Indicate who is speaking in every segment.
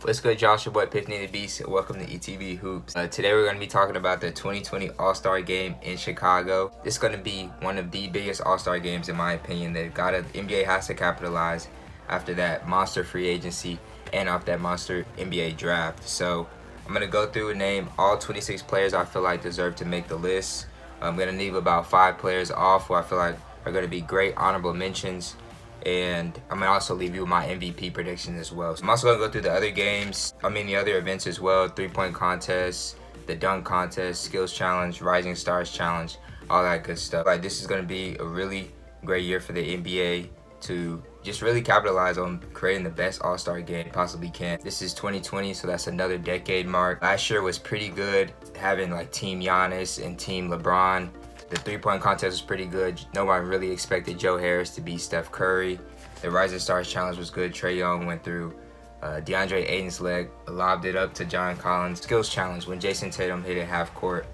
Speaker 1: What's good, Josh? Your boy Epiphany the Beast. Welcome to ETV Hoops. Today we're going to be talking about the 2020 All-Star Game in Chicago. This is going to be one of the biggest All-Star games in my opinion. The NBA has to capitalize after that monster free agency and off that monster NBA draft. So I'm going to go through and name all 26 players I feel like deserve to make the list. I'm going to leave about 5 players off who I feel like are going to be great honorable mentions. And I'm going to also leave you with my MVP predictions as well. So I'm also going to go through the other games, the other events as well, 3-point contest, the dunk contest, skills challenge, rising stars challenge, all that good stuff. Like, this is going to be a really great year for the NBA to just really capitalize on creating the best all-star game possibly can. This is 2020, so that's another decade mark. Last year was pretty good, having like Team Giannis and Team LeBron. The 3-point contest was pretty good. No one really expected Joe Harris to be Steph Curry. The Rising Stars Challenge was good. Trae Young went through DeAndre Ayton's leg, lobbed it up to John Collins. Skills Challenge, when Jason Tatum hit it half court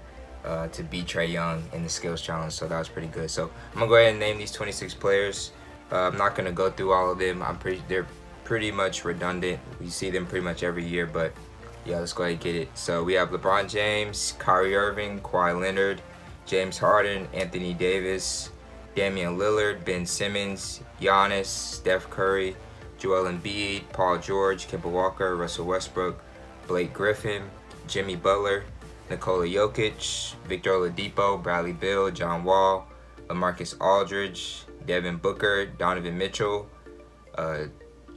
Speaker 1: to beat Trae Young in the Skills Challenge, so that was pretty good. So I'm going to go ahead and name these 26 players. I'm not going to go through all of them. They're pretty much redundant. We see them pretty much every year, but yeah, let's go ahead and get it. So we have LeBron James, Kyrie Irving, Kawhi Leonard, James Harden, Anthony Davis, Damian Lillard, Ben Simmons, Giannis, Steph Curry, Joel Embiid, Paul George, Kemba Walker, Russell Westbrook, Blake Griffin, Jimmy Butler, Nikola Jokic, Victor Oladipo, Bradley Beal, John Wall, LaMarcus Aldridge, Devin Booker, Donovan Mitchell,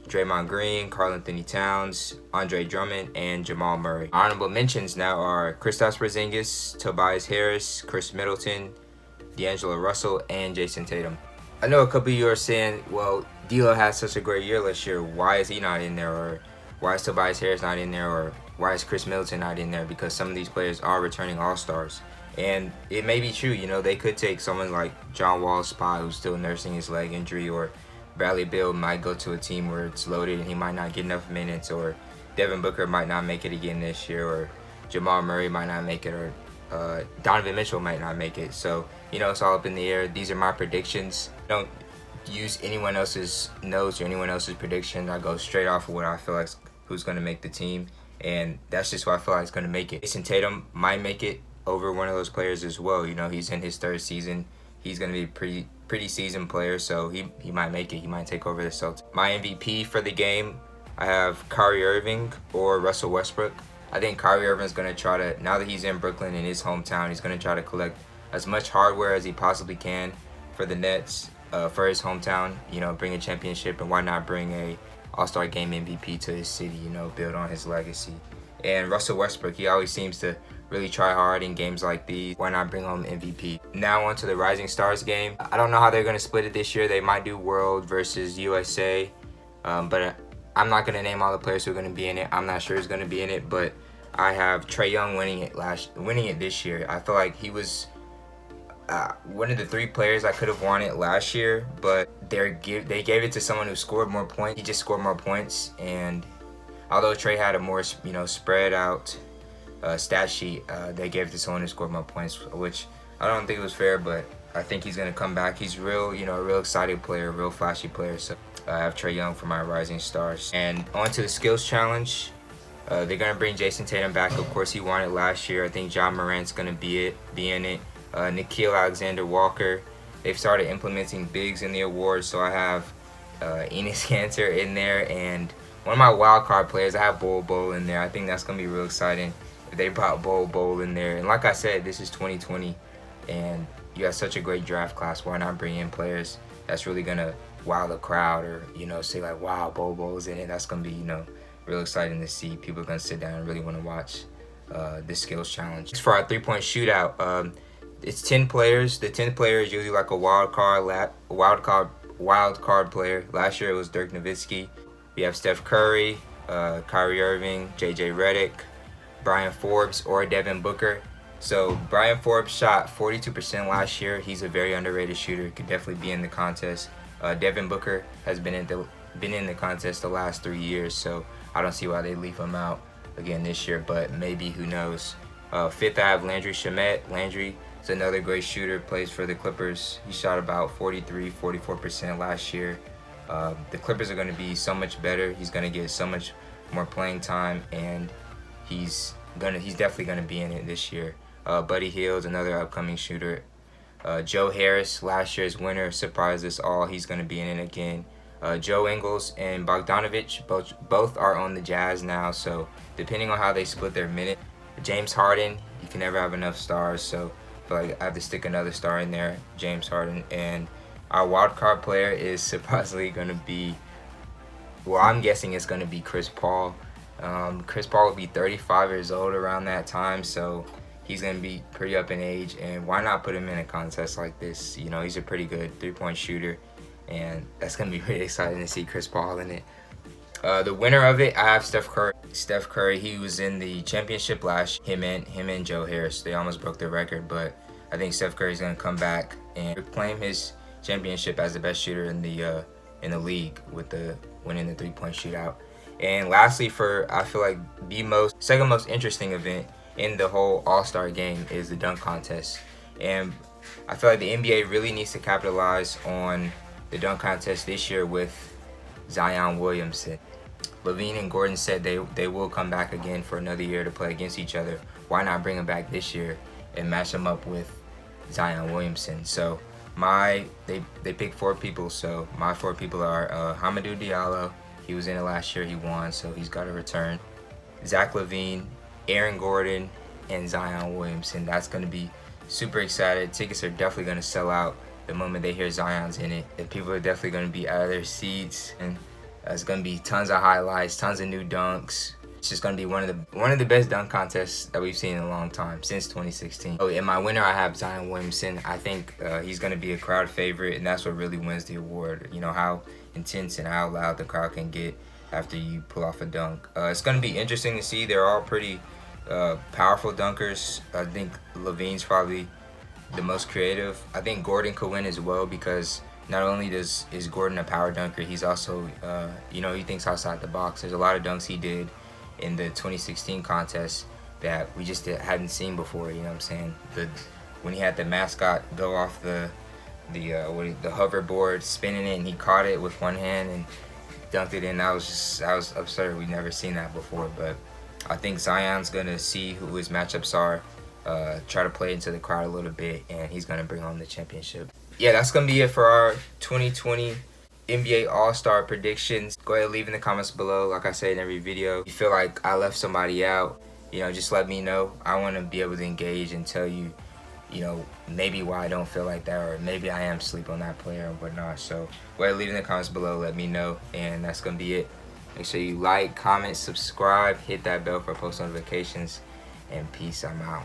Speaker 1: Draymond Green, Karl-Anthony Towns, Andre Drummond, and Jamal Murray. Honorable mentions now are Kristaps Porzingis, Tobias Harris, Chris Middleton, D'Angelo Russell, and Jason Tatum. I know a couple of you are saying, well, D'Lo had such a great year last year. Why is he not in there? Or why is Tobias Harris not in there? Or why is Chris Middleton not in there? Because some of these players are returning All-Stars. And it may be true, they could take someone like John Wall's spot who's still nursing his leg injury, or Bradley Beal might go to a team where it's loaded and he might not get enough minutes, or Devin Booker might not make it again this year, or Jamal Murray might not make it, or Donovan Mitchell might not make it. So, it's all up in the air. These are my predictions. Don't use anyone else's notes or anyone else's prediction. I go straight off of what I feel like who's going to make the team, and that's just what I feel like is going to make it. Jason Tatum might make it over one of those players as well. He's in his 3rd season. He's going to be a pretty seasoned player, so he might make it. He might take over the Celtics. My MVP for the game, I have Kyrie Irving or Russell Westbrook. I think Kyrie Irving's going to try to, now that he's in Brooklyn, in his hometown, he's going to try to collect as much hardware as he possibly can for the Nets, for his hometown, bring a championship, and why not bring a All-Star Game MVP to his city, build on his legacy. And Russell Westbrook, he always seems to really try hard in games like these. Why not bring home MVP? Now on to the Rising Stars game. I don't know how they're going to split it this year. They might do World versus USA, but I'm not going to name all the players who are going to be in it. I'm not sure who's going to be in it, but I have Trae Young winning it this year. I feel like he was one of the 3 players I could have won it last year, but they gave it to someone who scored more points. He just scored more points, and although Trae had a more spread out stat sheet, they gave it to someone who scored more points, which I don't think it was fair, but I think he's going to come back. He's a real exciting player, a real flashy player. So I have Trae Young for my Rising Stars. And on to the Skills Challenge. They're going to bring Jason Tatum back. Of course, he won it last year. I think John Morant's going to be in it. Nickeil Alexander-Walker. They've started implementing bigs in the awards, so I have Enes Kanter in there, and one of my wild card players, I have Bol in there. I think that's going to be real exciting if they brought Bol in there. And like I said, this is 2020, and you have such a great draft class. Why not bring in players that's really going to wow the crowd, or, say like, wow, Bol's in it. That's going to be, real exciting to see. People are going to sit down and really want to watch this Skills Challenge. As for our 3-point shootout, it's 10 players. The 10th player is usually like a wild card player. Last year it was Dirk Nowitzki. We have Steph Curry, Kyrie Irving, JJ Redick, Brian Forbes, or Devin Booker. So Brian Forbes shot 42% last year. He's a very underrated shooter. Could definitely be in the contest. Devin Booker has been in the contest the last 3 years, so I don't see why they leave him out again this year, but maybe, who knows. 5th, I have Landry Shamet. Landry is another great shooter, plays for the Clippers. He shot about 44% last year. The Clippers are going to be so much better. He's going to get so much more playing time, and he's definitely gonna be in it this year. Buddy Hield's another upcoming shooter. Joe Harris, last year's winner, surprised us all. He's gonna be in it again. Joe Ingles and Bogdanovich both are on the Jazz now, so depending on how they split their minute. James Harden, you can never have enough stars, so I feel like I have to stick another star in there, James Harden. And our wild card player is supposedly going to be, well, I'm guessing it's going to be Chris Paul. Chris Paul will be 35 years old around that time, so he's going to be pretty up in age, and why not put him in a contest like this? You know, he's a pretty good three-point shooter, and that's going to be really exciting to see Chris Paul in it. The winner of it, I have Steph Curry. Steph Curry, he was in the championship last year. Him and Joe Harris, they almost broke their record, but I think Steph Curry's going to come back and claim his championship as the best shooter in the league with the winning the three-point shootout. And lastly, for I feel like the second most interesting event in the whole All-Star game is the dunk contest. And I feel like the NBA really needs to capitalize on the dunk contest this year with Zion Williamson. LaVine and Gordon said they will come back again for another year to play against each other. Why not bring them back this year and match them up with Zion Williamson? So they picked 4 people. So my 4 people are Hamidou Diallo. He was in it last year. He won, so he's got to return. Zach LaVine, Aaron Gordon, and Zion Williamson. That's going to be super excited. Tickets are definitely going to sell out the moment they hear Zion's in it. And people are definitely going to be out of their seats, and it's going to be tons of highlights, tons of new dunks. It's just going to be one of the best dunk contests that we've seen in a long time, since 2016. Oh, in my winner, I have Zion Williamson. I think he's going to be a crowd favorite, and that's what really wins the award. You know, how intense and how loud the crowd can get after you pull off a dunk. It's going to be interesting to see. They're all pretty powerful dunkers. I think LaVine's probably the most creative. I think Gordon could win as well, because not only is Gordon a power dunker, he's also, you know, he thinks outside the box. There's a lot of dunks he did in the 2016 contest that we just hadn't seen before. You know what I'm saying? When he had the mascot go off the hoverboard, spinning it, and he caught it with one hand and dunked it in. That was absurd. We've never seen that before. But I think Zion's gonna see who his matchups are, try to play into the crowd a little bit, and he's gonna bring home the championship. Yeah, that's gonna be it for our 2020 NBA All-Star predictions. Go ahead and leave in the comments below. Like I say in every video, if you feel like I left somebody out, you know, just let me know. I want to be able to engage and tell you, you know, maybe why I don't feel like that, or maybe I am sleep on that player or whatnot. So go ahead and leave in the comments below, let me know, and that's gonna be it. Make sure you like, comment, subscribe, hit that bell for post notifications, and peace. I'm out.